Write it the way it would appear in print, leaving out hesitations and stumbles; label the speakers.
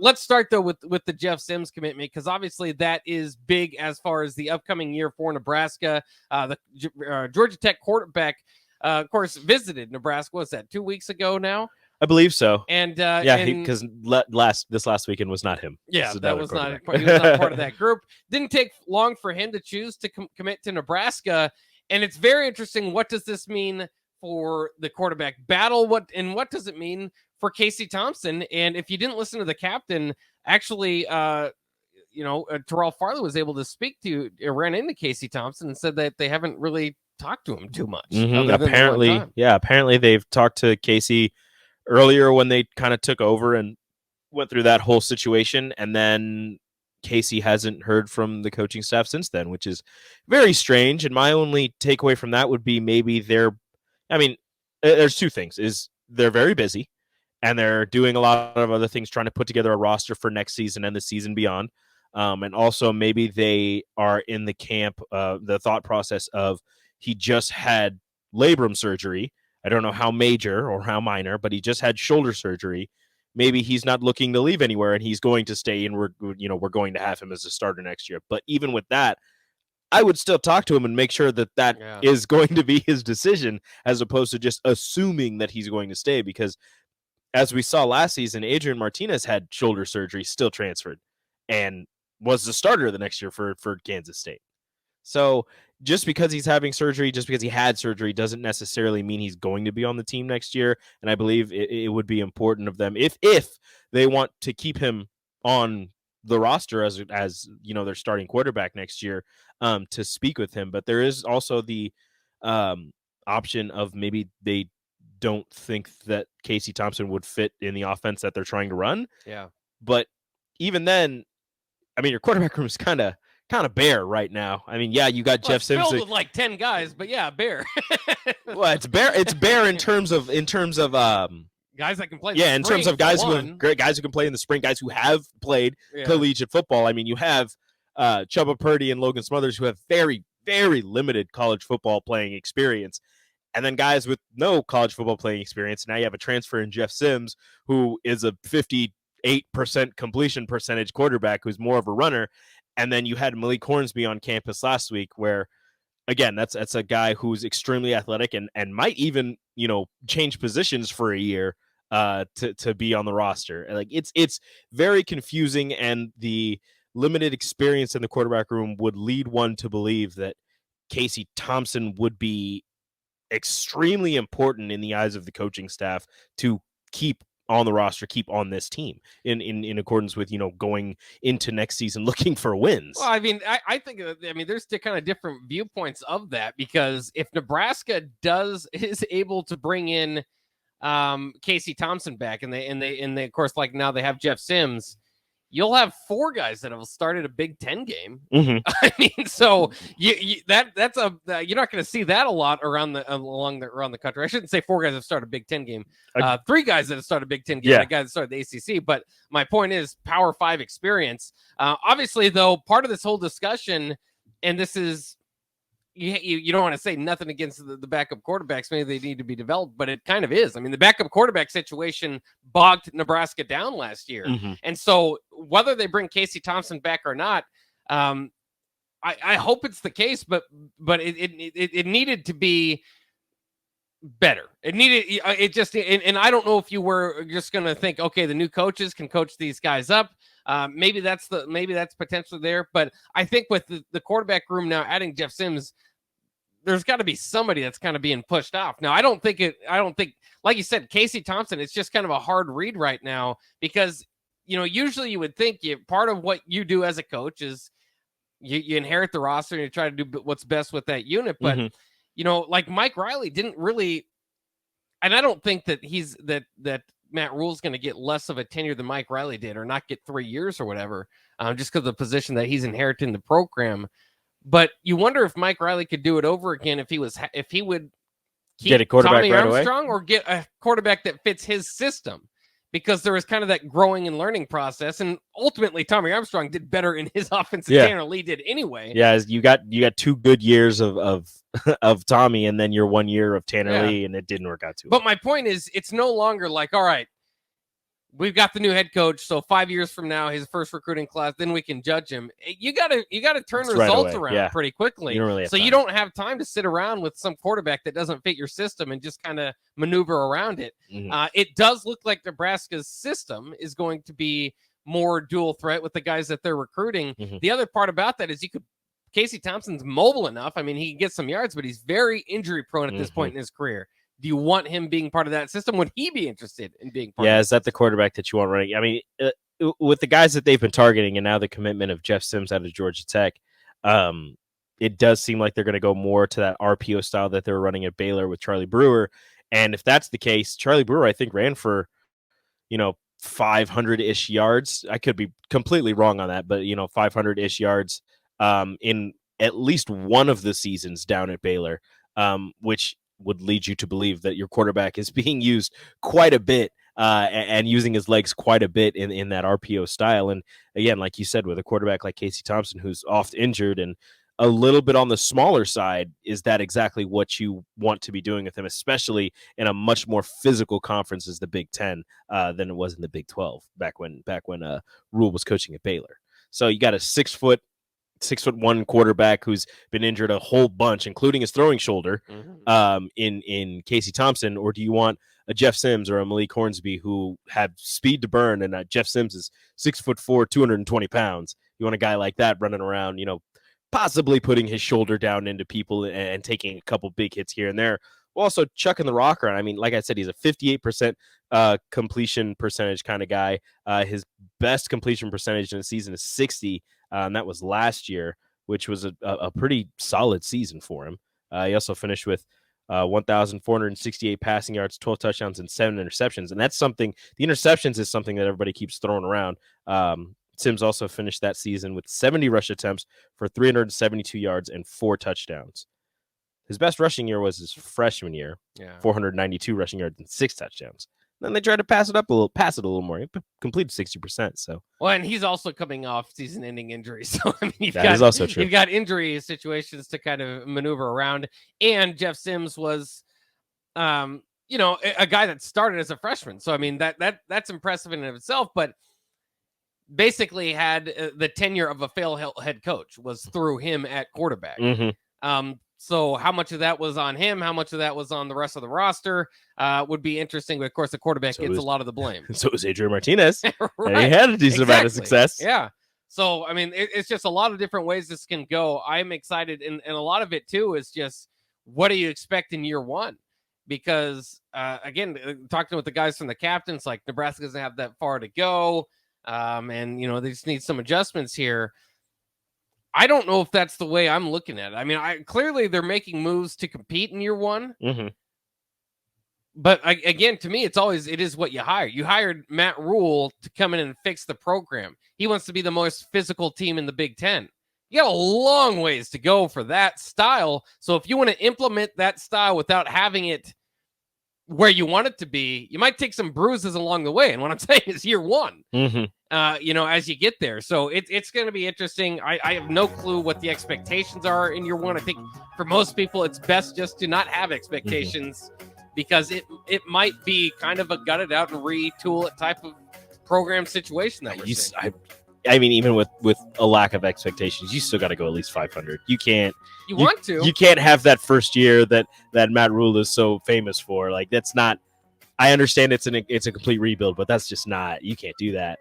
Speaker 1: let's start though with the Jeff Sims commitment, because obviously that is big as far as the upcoming year for Nebraska. The Georgia Tech quarterback, of course, visited Nebraska. What's that? 2 weeks ago now.
Speaker 2: I believe so.
Speaker 1: And
Speaker 2: because this last weekend was not him.
Speaker 1: Yeah, that was not. He was not part of that group. Didn't take long for him to choose to commit to Nebraska, and it's very interesting. What does this mean for the quarterback battle? What does it mean for Casey Thompson? And if you didn't listen to the captain, actually, Terrell Farley was able to speak to, ran into Casey Thompson and said that they haven't really talked to him too much.
Speaker 2: Apparently they've talked to Casey earlier when they kind of took over and went through that whole situation, and then Casey hasn't heard from the coaching staff since then, which is very strange. And my only takeaway from that would be maybe there's two things: is they're very busy and they're doing a lot of other things, trying to put together a roster for next season and the season beyond. And also maybe they are in the camp, the thought process of, he just had labrum surgery. I don't know how major or how minor, but he just had shoulder surgery. Maybe he's not looking to leave anywhere and he's going to stay, and we're going to have him as a starter next year. But even with that, I would still talk to him and make sure that is going to be his decision, as opposed to just assuming that he's going to stay. Because as we saw last season, Adrian Martinez had shoulder surgery, still transferred, and was the starter the next year for Kansas State. So just because he's having surgery, just because he had surgery, doesn't necessarily mean he's going to be on the team next year. And I believe it would be important of them, if they want to keep him on the roster as their starting quarterback next year, to speak with him. But there is also the option of maybe they don't think that Casey Thompson would fit in the offense that they're trying to run.
Speaker 1: Yeah.
Speaker 2: But even then, I mean, your quarterback room is kind of bare right now. I mean, you got Jeff Sims
Speaker 1: filled with like 10 guys, but bare.
Speaker 2: Well, it's bare. It's bare in terms of
Speaker 1: guys that can play.
Speaker 2: In terms of guys who can play in the spring, guys who have played collegiate football. I mean, you have Chubba Purdy and Logan Smothers, who have very, very limited college football playing experience, and then guys with no college football playing experience. Now you have a transfer in Jeff Sims, who is a 58% completion percentage quarterback, who's more of a runner. And then you had Malik Hornsby on campus last week, where, again, that's a guy who's extremely athletic and might even, change positions for a year to be on the roster. Like, it's very confusing, and the limited experience in the quarterback room would lead one to believe that Casey Thompson would be extremely important in the eyes of the coaching staff to keep on the roster, keep on this team in accordance with, going into next season looking for wins.
Speaker 1: Well, I mean, I think, there's kind of different viewpoints of that, because if Nebraska is able to bring in Casey Thompson back, and they of course, like, now they have Jeff Sims, you'll have 4 guys that have started a Big Ten game.
Speaker 2: Mm-hmm.
Speaker 1: I mean, so you're not going to see that a lot around the country. I shouldn't say 4 guys have started a Big Ten game. 3 guys that have started a Big Ten game, and a guy that started the ACC. But my point is Power 5 experience. Obviously, though, part of this whole discussion, and this is, you don't want to say nothing against the backup quarterbacks. Maybe they need to be developed, but it kind of is. I mean, the backup quarterback situation bogged Nebraska down last year.
Speaker 2: Mm-hmm.
Speaker 1: And so whether they bring Casey Thompson back or not, I hope it's the case, but it needed to be better. And I don't know if you were just going to think, okay, the new coaches can coach these guys up. Maybe that's potentially there, but I think with the quarterback room now, adding Jeff Sims, there's got to be somebody that's kind of being pushed off. Now, I don't think, like you said, Casey Thompson, it's just kind of a hard read right now, because, usually you would think part of what you do as a coach is you inherit the roster and you try to do what's best with that unit. But, like Mike Riley didn't really, and I don't think that that Matt Rule's going to get less of a tenure than Mike Riley did, or not get 3 years or whatever, just because of the position that he's inheriting the program. But you wonder if Mike Riley could do it over again if he would
Speaker 2: get a quarterback
Speaker 1: Tommy
Speaker 2: right
Speaker 1: Armstrong
Speaker 2: away,
Speaker 1: or get a quarterback that fits his system, because there was kind of that growing and learning process. And ultimately, Tommy Armstrong did better in his offense than Tanner Lee did anyway.
Speaker 2: Yeah, you got 2 good years of Tommy, and then your 1 year of Tanner Lee, and it didn't work out too well.
Speaker 1: But my point is, it's no longer like, all right, we've got the new head coach, so 5 years from now, his first recruiting class, then we can judge him. You gotta turn
Speaker 2: It's
Speaker 1: results
Speaker 2: right
Speaker 1: around pretty quickly.
Speaker 2: You don't really have
Speaker 1: you don't have time to sit around with some quarterback that doesn't fit your system and just kind of maneuver around it. It does look like Nebraska's system is going to be more dual threat with the guys that they're recruiting. The other part about that is Casey Thompson's mobile enough. I mean, he can get some yards, but he's very injury prone at this point in his career. Do you want him being part of that system? Would he be interested in being part of that?
Speaker 2: Is that the quarterback that you want running? I mean, with the guys that they've been targeting and now the commitment of Jeff Sims out of Georgia Tech, it does seem like they're going to go more to that RPO style that they were running at Baylor with Charlie Brewer. And if that's the case, Charlie Brewer, I think, ran for, 500-ish yards. I could be completely wrong on that, but, 500-ish yards in at least one of the seasons down at Baylor, which would lead you to believe that your quarterback is being used quite a bit and using his legs quite a bit in that RPO style. And again, like you said, with a quarterback like Casey Thompson, who's oft injured and a little bit on the smaller side, is that exactly what you want to be doing with him, especially in a much more physical conference as the Big Ten than it was in the Big 12 back when Rule was coaching at Baylor. So you got a 6'1" quarterback who's been injured a whole bunch, including his throwing shoulder, in Casey Thompson, or do you want a Jeff Sims or a Malik Hornsby who have speed to burn? And Jeff Sims is 6'4", 220 pounds. You want a guy like that running around, possibly putting his shoulder down into people and taking a couple big hits here and there. Also chucking the rock around. I mean, like I said, he's a 58% completion percentage kind of guy. His best completion percentage in a season is 60%. And that was last year, which was a pretty solid season for him. He also finished with 1,468 passing yards, 12 touchdowns, and 7 interceptions. And that's something, the interceptions is something that everybody keeps throwing around. Sims also finished that season with 70 rush attempts for 372 yards and 4 touchdowns. His best rushing year was his freshman year, 492 rushing yards and 6 touchdowns. Then they tried to pass it a little more. He completed 60%. So
Speaker 1: and he's also coming off season-ending injuries. So I mean,
Speaker 2: is also true.
Speaker 1: You've got injury situations to kind of maneuver around. And Jeff Sims was, a guy that started as a freshman. So I mean, that's impressive in and of itself. But basically, had the tenure of a failed head coach was through him at quarterback. So how much of that was on him? How much of that was on the rest of the roster would be interesting. But of course, the quarterback gets a lot of the blame.
Speaker 2: So was Adrian Martinez.
Speaker 1: Right.
Speaker 2: And he had a decent amount of success.
Speaker 1: Yeah. So, I mean, it's just a lot of different ways this can go. I'm excited. And a lot of it, too, is just what do you expect in year one? Because, again, talking with the guys from the captains, like Nebraska doesn't have that far to go. And, they just need some adjustments here. I don't know if that's the way I'm looking at it. I mean, clearly they're making moves to compete in year one. But again, to me, it is what you hire. You hired Matt Rule to come in and fix the program. He wants to be the most physical team in the Big Ten. You got a long ways to go for that style. So if you want to implement that style without having it where you want it to be, you might take some bruises along the way. And what I'm saying is year one, as you get there. So it's going to be interesting. I have no clue what the expectations are in year one. I think for most people, it's best just to not have expectations because it might be kind of a gutted out and retool it type of program situation that we're seeing.
Speaker 2: I mean, even with a lack of expectations, you still got to go at least 500. You can't. You can't have that first year that Matt Rule is so famous for. Like that's not. I understand it's a complete rebuild, but that's just not. You can't do that.